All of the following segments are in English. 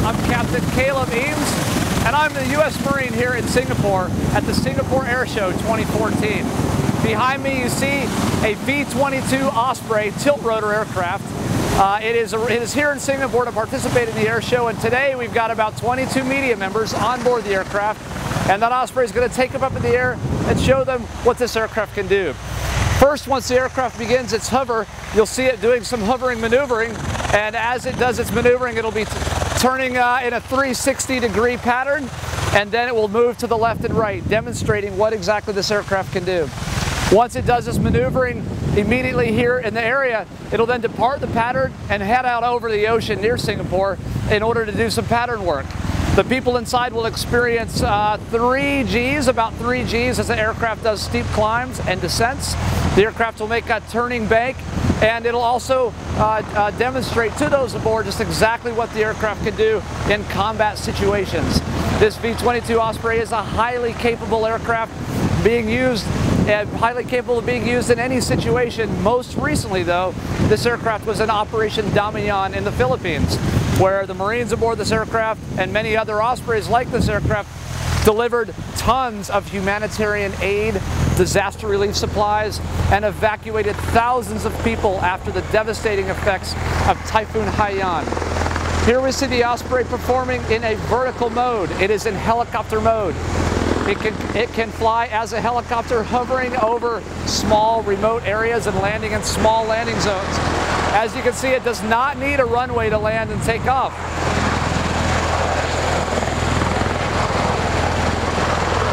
I'm Captain Caleb Eames, and I'm the U.S. Marine here in Singapore at the Singapore Airshow 2014. Behind me you see a V-22 Osprey tilt-rotor aircraft. It is here in Singapore to participate in the air show, and today we've got about 22 media members on board the aircraft, and that Osprey is going to take them up in the air and show them what this aircraft can do. First, once the aircraft begins its hover, you'll see it doing some hovering maneuvering, and as it does its maneuvering, it'll be turning in a 360-degree pattern, and then it will move to the left and right, demonstrating what exactly this aircraft can do. Once it does this maneuvering immediately here in the area, it'll then depart the pattern and head out over the ocean near Singapore in order to do some pattern work. The people inside will experience 3 Gs, about 3 Gs, as the aircraft does steep climbs and descents. The aircraft will make a turning bank, and it'll also demonstrate to those aboard just exactly what the aircraft can do in combat situations. This V-22 Osprey is a highly capable aircraft being used and highly capable of being used in any situation. Most recently, though, this aircraft was in Operation Damian in the Philippines, where the Marines aboard this aircraft and many other Ospreys like this aircraft delivered tons of humanitarian aid, disaster relief supplies, and evacuated thousands of people after the devastating effects of Typhoon Haiyan. Here we see the Osprey performing in a vertical mode. It is in helicopter mode. It can fly as a helicopter, hovering over small remote areas and landing in small landing zones. As you can see, it does not need a runway to land and take off.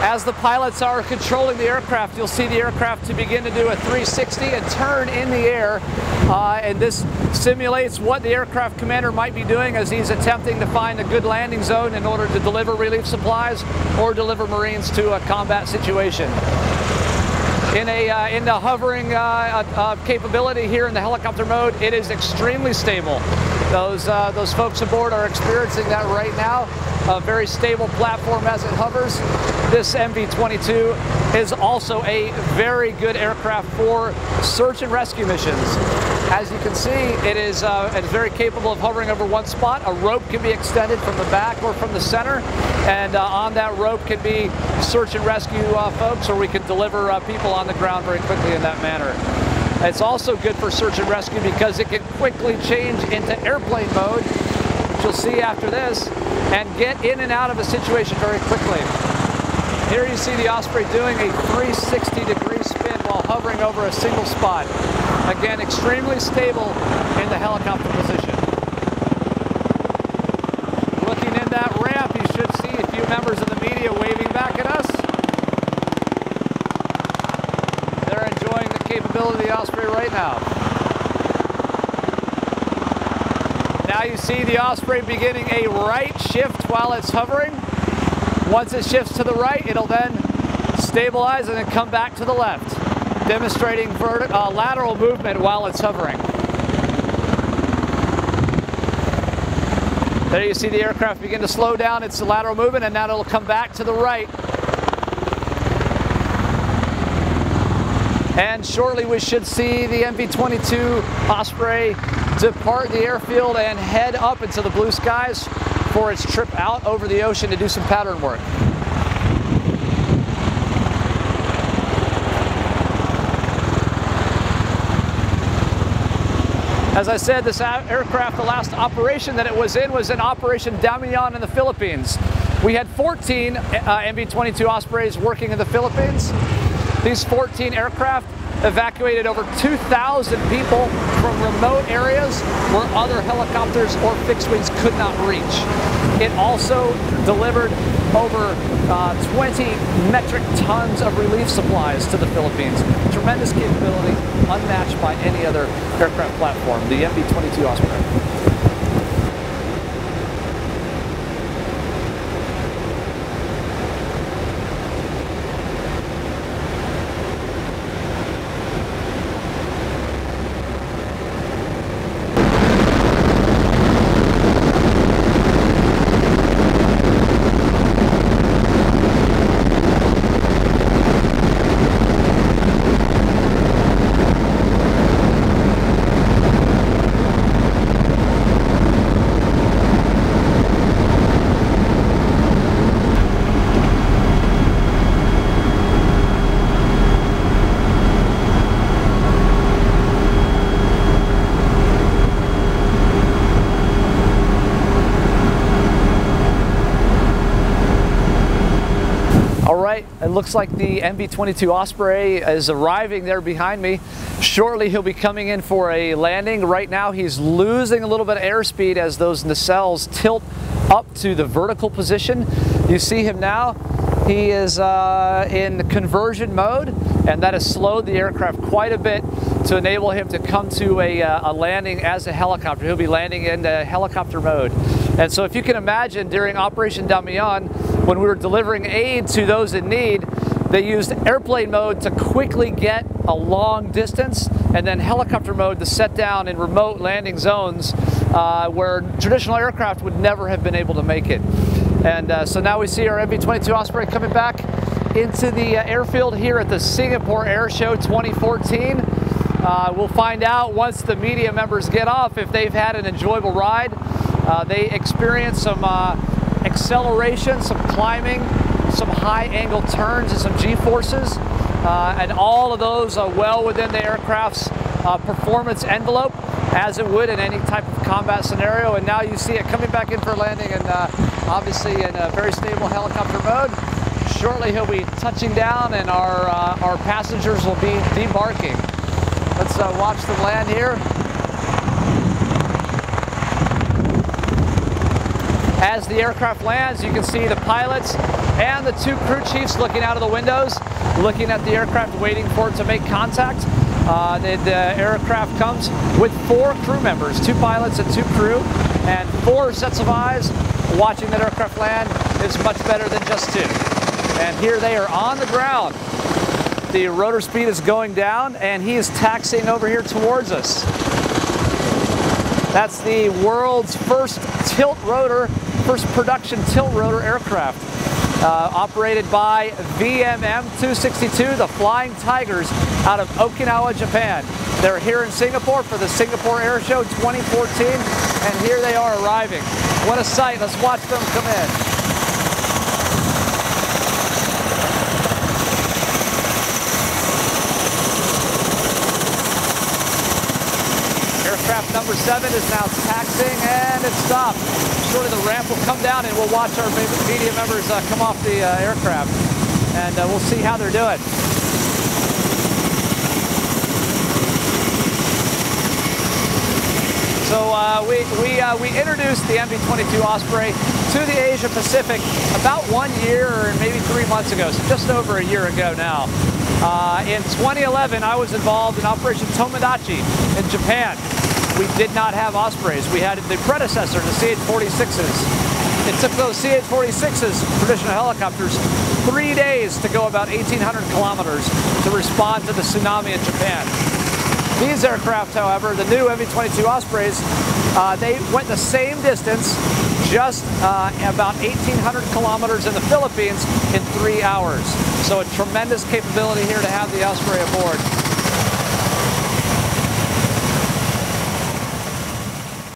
As the pilots are controlling the aircraft, you'll see the aircraft to begin to do a 360 and turn in the air. And this simulates what the aircraft commander might be doing as he's attempting to find a good landing zone in order to deliver relief supplies or deliver Marines to a combat situation. In the hovering capability here in the helicopter mode, it is extremely stable. Those folks aboard are experiencing that right now. A very stable platform as it hovers. This MV-22 is also a very good aircraft for search and rescue missions. As you can see, it is very capable of hovering over one spot. A rope can be extended from the back or from the center, and on that rope can be search and rescue folks, or we can deliver people on the ground very quickly in that manner. It's also good for search and rescue because it can quickly change into airplane mode, which you'll see after this, and get in and out of a situation very quickly. Here you see the Osprey doing a 360-degree spin while hovering over a single spot. Again, extremely stable in the helicopter position. Looking in that ramp, you should see a few members of the media waving back at us. They're enjoying the capability of the Osprey right now. Now you see the Osprey beginning a right shift while it's hovering. Once it shifts to the right, it'll then stabilize and then come back to the left, demonstrating lateral movement while it's hovering. There you see the aircraft begin to slow down its lateral movement, and now it'll come back to the right. And shortly we should see the MV-22 Osprey depart the airfield and head up into the blue skies for its trip out over the ocean to do some pattern work. As I said, this aircraft, the last operation that it was in Operation Damian in the Philippines. We had 14 MV-22 Ospreys working in the Philippines. These 14 aircraft evacuated over 2,000 people from remote areas where other helicopters or fixed wings could not reach. It also delivered over 20 metric tons of relief supplies to the Philippines. Tremendous capability, unmatched by any other aircraft platform, the MV-22 Osprey. looks like the V-22 Osprey is arriving there behind me. Shortly he'll be coming in for a landing. Right now he's losing a little bit of airspeed as those nacelles tilt up to the vertical position. You see him now. He is in conversion mode, and that has slowed the aircraft quite a bit to enable him to come to a landing as a helicopter. He'll be landing in helicopter mode. And so if you can imagine, during Operation Damian, when we were delivering aid to those in need, they used airplane mode to quickly get a long distance, and then helicopter mode to set down in remote landing zones where traditional aircraft would never have been able to make it. And so now we see our V-22 Osprey coming back into the airfield here at the Singapore Airshow 2014. We'll find out once the media members get off if they've had an enjoyable ride. They experienced some acceleration, some climbing, some high angle turns and some G-forces, and all of those are well within the aircraft's performance envelope, as it would in any type of combat scenario. And now you see it coming back in for landing, and obviously in a very stable helicopter mode. Shortly he'll be touching down, and our passengers will be debarking. Let's watch them land here. As the aircraft lands, you can see the pilots and the two crew chiefs looking out of the windows, looking at the aircraft, waiting for it to make contact. The aircraft comes with 4 crew members, 2 pilots and 2 crew, and 4 sets of eyes. Watching that aircraft land is much better than just 2. And here they are on the ground. The rotor speed is going down, and he is taxiing over here towards us. That's the world's first first production tilt-rotor aircraft, operated by VMM 262, the Flying Tigers, out of Okinawa, Japan. They're here in Singapore for the Singapore Airshow 2014, and here they are arriving. What a sight. Let's watch them come in. Aircraft number 7 is now taxiing, and it stopped. Shortly the ramp will come down, and we'll watch our media members come off the aircraft, and we'll see how they're doing. So we introduced the V-22 Osprey to the Asia Pacific about 1 year or maybe 3 months ago, so just over a year ago now. In 2011, I was involved in Operation Tomodachi in Japan. We did not have Ospreys. We had the predecessor, the CH-46s. It took those CH-46s, traditional helicopters, 3 days to go about 1,800 kilometers to respond to the tsunami in Japan. These aircraft, however, the new V-22 Ospreys, they went the same distance, just about 1,800 kilometers in the Philippines in 3 hours. So a tremendous capability here to have the Osprey aboard.